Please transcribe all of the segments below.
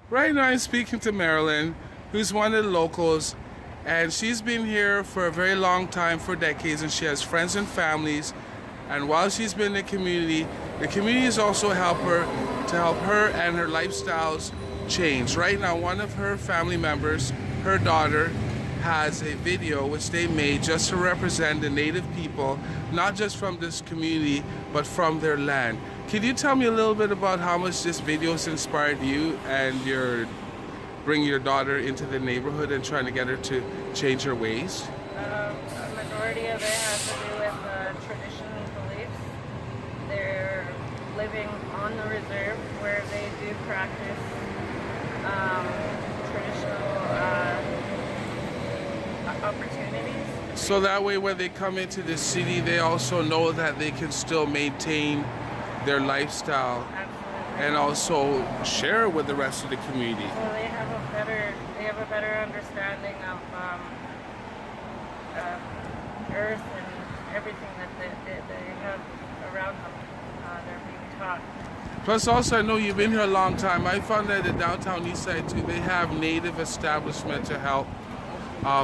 Right now I'm speaking to Marilyn, who's one of the locals, and she's been here for a very long time, for decades, and she has friends and families. And while she's been in the community has also helped her to help her and her lifestyles change. Right now, one of her family members, her daughter, has a video which they made just to represent the native people, not just from this community, but from their land. Can you tell me a little bit about how much this video has inspired you and bring your daughter into the neighborhood and trying to get her to change her ways? A majority of it has to do with traditional beliefs. They're living on the reserve where they do practice traditional opportunities. So that way when they come into the city, they also know that they can still maintain their lifestyle. Absolutely. And also share with the rest of the community. Well, they have a better understanding of earth and everything that they have around them. They're being taught. Plus also, I know you've been here a long time. I found that the downtown east side too, they have native establishment to help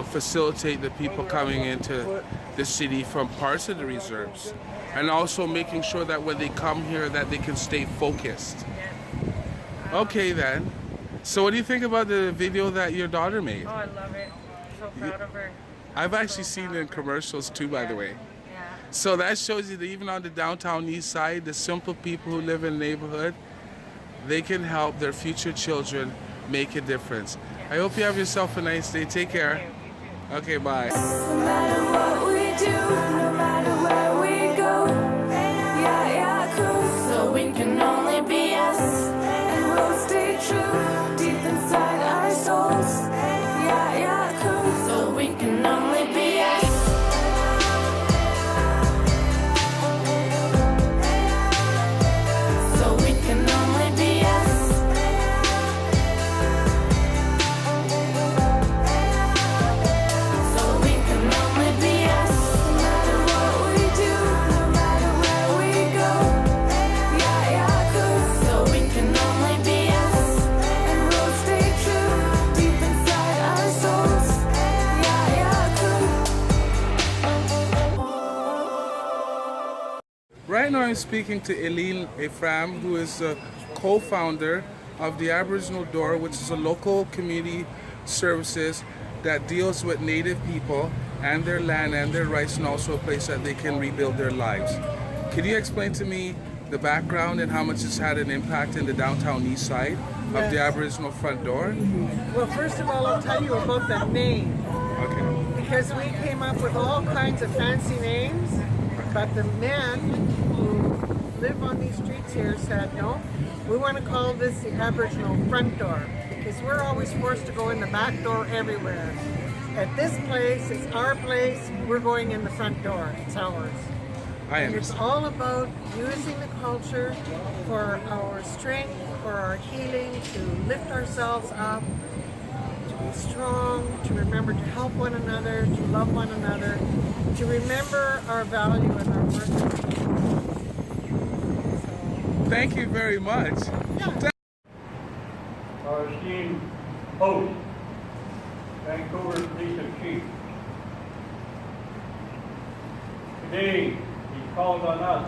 facilitate the people coming into the city from parts of the reserves. And also making sure that when they come here that they can stay focused. Yes. Okay then. So what do you think about the video that your daughter made? Oh, I love it. So proud of her. I've actually seen it in commercials too, by the way. Yeah. So that shows you that even on the downtown east side, the simple people who live in the neighborhood, they can help their future children make a difference. I hope you have yourself a nice day. Take care. Okay, bye. No matter what we do, no matter where we go, yeah, cool. So we can only be us, and we'll stay true deep inside our souls. Yeah, cool. So we can only be us. So we can only be us. So we can only be us. No matter what we do, no matter where we go. Yeah, cool. So we can only be us, and we'll stay true deep inside our souls. Yeah, cool. Right now I'm speaking to Eileen Ephraim, who is a co-founder of the Aboriginal Door, which is a local community services that deals with native people and their land and their rights, and also a place that they can rebuild their lives. Can you explain to me the background and how much it's had an impact in the downtown east side of the Aboriginal front door? Well, first of all, I'll tell you about the name, Okay. because we came up with all kinds of fancy names, but the men who live on these streets here said, no, we want to call this the Aboriginal front door, because we're always forced to go in the back door everywhere. At this place, it's our place, we're going in the front door, it's ours. I And it's understand. all about using the culture for our strength, for our healing, to lift ourselves up, to be strong, to remember to help one another, to love one another, to remember our value and our worth. Thank you very much. Our esteemed host, Vancouver Police Chief. Today, he called on us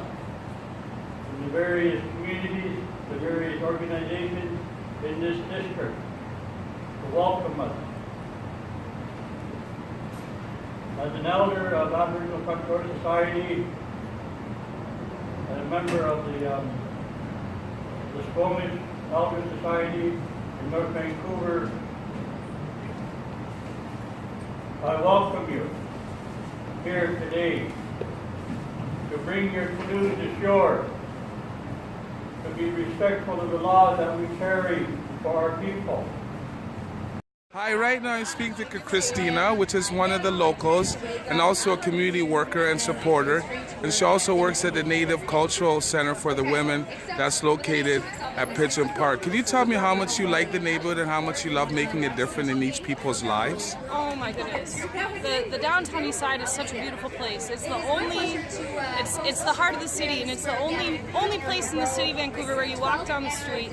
from the various communities, the various organizations in this district to welcome us. As an elder of Aboriginal Front Door Society and a member of the Squamish Elder Society in North Vancouver, I welcome you here today to bring your canoes to shore, to be respectful of the laws that we carry for our people. Hi, right now I'm speaking to Cristina, which is one of the locals and also a community worker and supporter. And she also works at the Native Cultural Center for the Women that's located at Pigeon Park. Can you tell me how much you like the neighborhood and how much you love making a difference in each people's lives? Oh my goodness. The downtown east side is such a beautiful place. It's the only, it's the heart of the city, and it's the only place in the city of Vancouver where you walk down the street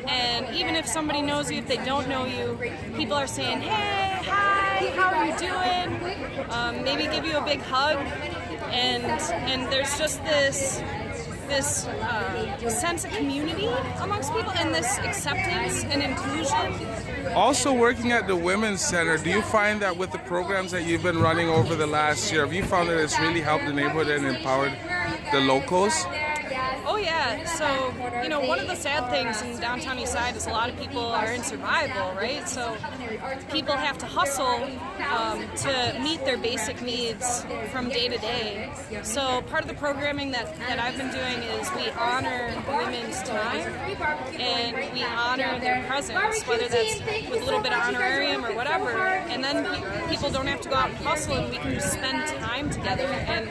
and even if somebody knows you, if they don't know you, people are saying, hey, hi, how are you doing? Maybe give you a big hug, and there's just this sense of community amongst people and this acceptance and inclusion. Also working at the Women's Center, do you find that with the programs that you've been running over the last year, have you found that it's really helped the neighborhood and empowered the locals? Oh yeah, so, you know, one of the sad things in downtown east side is a lot of people are in survival, right? So people have to hustle to meet their basic needs from day to day. So part of the programming that I've been doing is we honor women's time and we honor their presence, whether that's with a little bit of honorarium or whatever, and then people don't have to go out and hustle and we can just spend time together and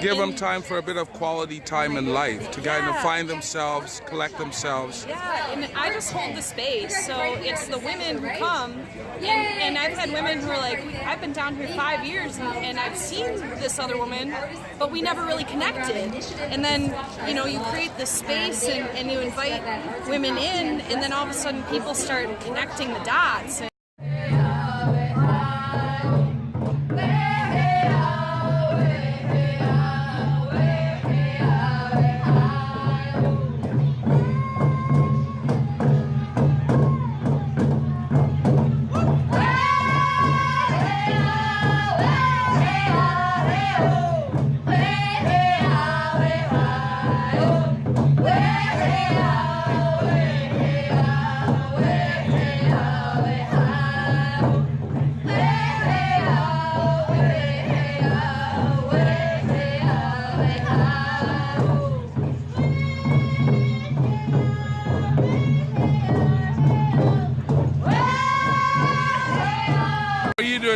give them time for a bit of quality time in life to kind of find themselves, collect themselves. Yeah, and I just hold the space, so it's the women who come, and I've had women who are like, I've been down here 5 years, and I've seen this other woman, but we never really connected. And then, you know, you create this space, and you invite women in, and then all of a sudden people start connecting the dots.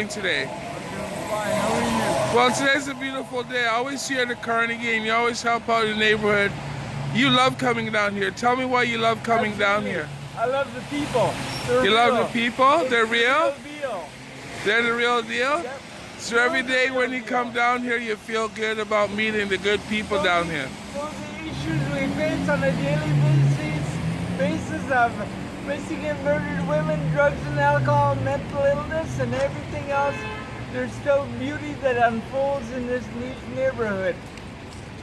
Today? Well, today's a beautiful day. I always see you at the Carnegie and you always help out the neighborhood. You love coming down here. Tell me why you love coming down here. I love the people. You love the people? They're real? Deal. They're the real deal? Yep. So every day when you come down here, you feel good about meeting the good people down here. Well, the issues we face on a daily basis of missing and murdered women, drugs and alcohol, mental illness, and everything else, there's still beauty that unfolds in this neighborhood.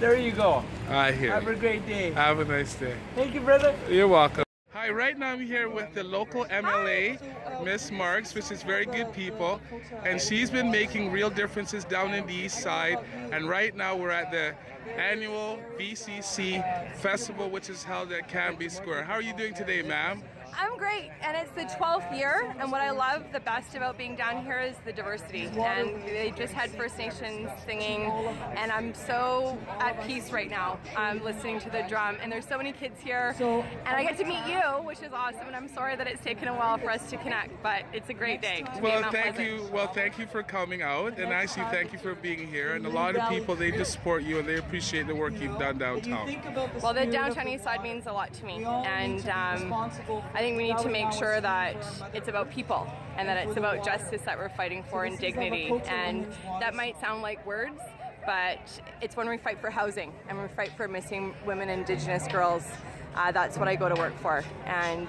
There you go. I hear. Have a great day. Have a nice day. Thank you, brother. You're welcome. Hi, right now I'm here with the local MLA Ms. Marks, which is very good people, and she's been making real differences down in the east side, and right now we're at the annual VCC festival, which is held at Canby Square. How are you doing today, ma'am? I'm great, and it's the 12th year, and what I love the best about being down here is the diversity, and they just had First Nations singing, and I'm so at peace right now. I'm listening to the drum, and there's so many kids here, and I get to meet you, which is awesome, and I'm sorry that it's taken a while for us to connect, but it's a great day to be in Mount Pleasant. Well, thank you for coming out, and actually thank you for being here, and a lot of people, they just support you, and they appreciate the work you've done downtown. Well, the downtown east side means a lot to me, and I think we need to make sure that it's about people and that it's about justice that we're fighting for and dignity. And that might sound like words, but it's when we fight for housing and we fight for missing women and Indigenous girls. That's what I go to work for. And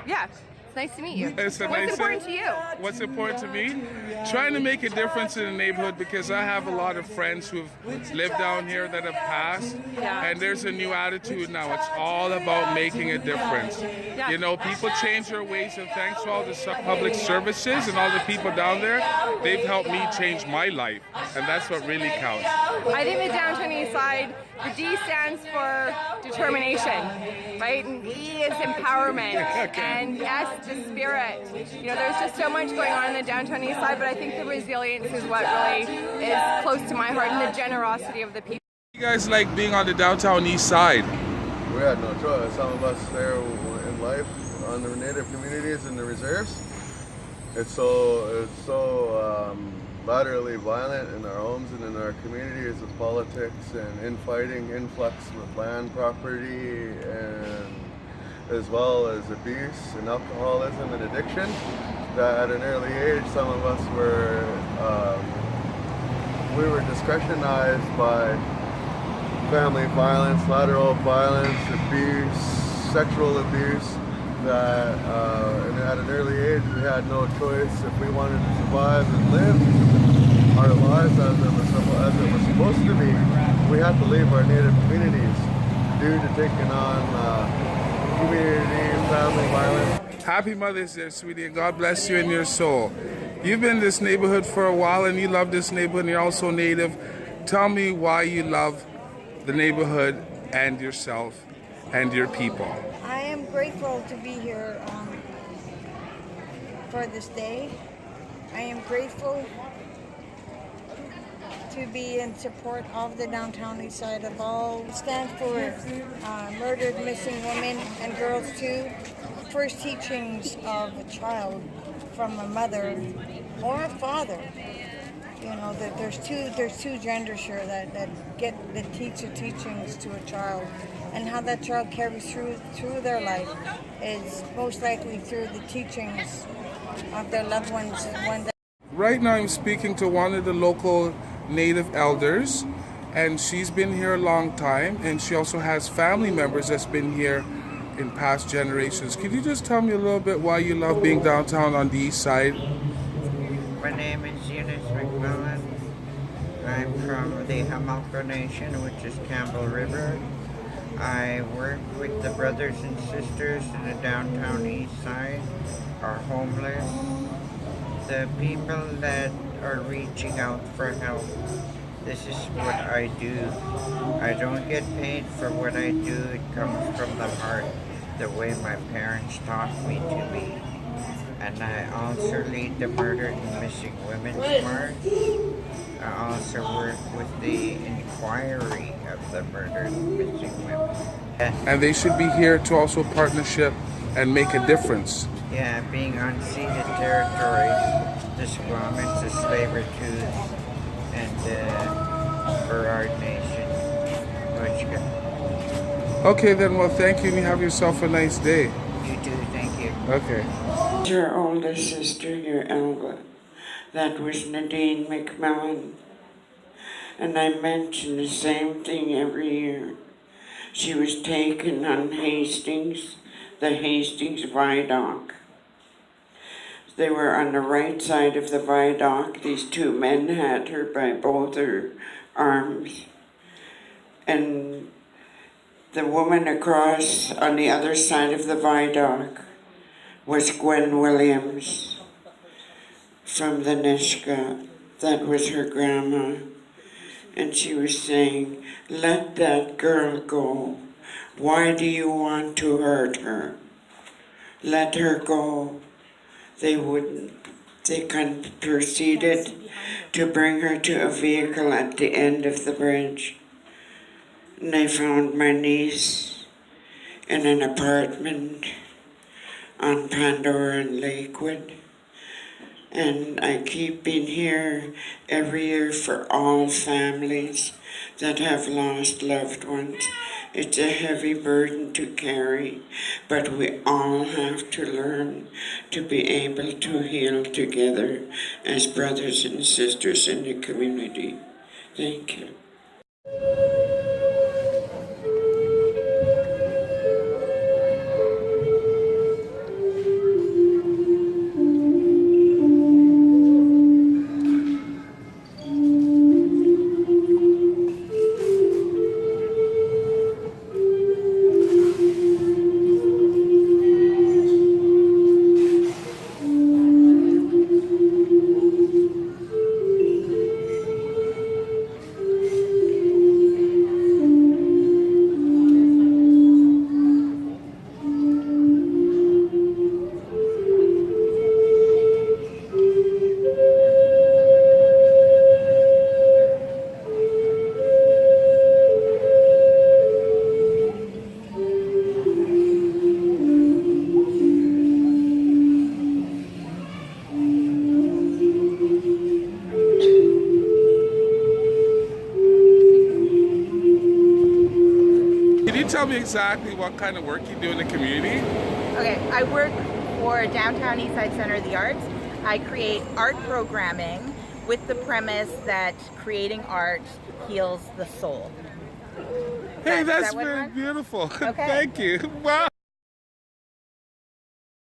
yeah. It's nice to meet you. What's important to you? What's important to me? Trying to make a difference in the neighborhood, because I have a lot of friends who've lived down here that have passed, and there's a new attitude now. It's all about making a difference. Yeah. You know, people change their ways, and thanks to all the public services and all the people down there, they've helped me change my life, and that's what really counts. I think the downtown east side, the D stands for determination, right? And E is empowerment, and S, the spirit. You know, there's just so much going on in the downtown east side, but I think the resilience is what really is close to my heart, and the generosity of the people. You guys like being on the downtown east side? We had no choice. Some of us there in life on the native communities and the reserves. It's so laterally violent in our homes and in our communities with politics and infighting, influx with land property, and as well as abuse and alcoholism and addiction. That at an early age, some of us we were discretionized by family violence, lateral violence, abuse, sexual abuse. That and at an early age we had no choice if we wanted to survive and live our lives as it was supposed to be. We had to leave our native communities due to taking on community, family violence. Happy Mother's Day, sweetie, and God bless you in your soul. You've been in this neighborhood for a while and you love this neighborhood and you're also native. Tell me why you love the neighborhood and yourself and your people. I am grateful to be here for this day. I am grateful to be in support of the downtown east side of all. Stand for murdered, missing women and girls too. First teachings of a child from a mother or a father. You know that there's two genders here that teach the teachings to a child, and how that child carries through their life is most likely through the teachings of their loved ones. Right now I'm speaking to one of the local native elders, and she's been here a long time, and she also has family members that's been here in past generations. Could you just tell me a little bit why you love being downtown on the east side? My name is McNally. I'm from the Hamalka Nation, which is Campbell River. I work with the brothers and sisters in the downtown east side, are homeless, the people that are reaching out for help. This is what I do. I don't get paid for what I do. It comes from the heart, the way my parents taught me to be. And I also lead the Murdered and Missing Women's March. I also work with the inquiry of the murdered and missing women. And they should be here to also partnership and make a difference. Yeah, being on ceded territory, the Squamish, the Tsleil-Waututh, and Burrard Nation. Much good. Okay then, well thank you and you have yourself a nice day. You too, thank you. Okay. Your older sister, your elder, that was Nadine McMillan. And I mention the same thing every year. She was taken on Hastings, the Hastings Viaduct. They were on the right side of the viaduct. These two men had her by both her arms. And the woman across on the other side of the viaduct was Gwen Williams from the Nishka. That was her grandma. And she was saying, "Let that girl go. Why do you want to hurt her? Let her go." They wouldn't. They proceeded to bring her to a vehicle at the end of the bridge. And they found my niece in an apartment on Pandora and Lakewood. And I keep being here every year for all families that have lost loved ones. It's a heavy burden to carry, but we all have to learn to be able to heal together as brothers and sisters in the community. Thank you. me exactly what kind of work you do in the community? Okay, I work for Downtown Eastside Center of the Arts. I create art programming with the premise that creating art heals the soul. Hey, that's what it very was? beautiful. Okay. Thank you. Wow.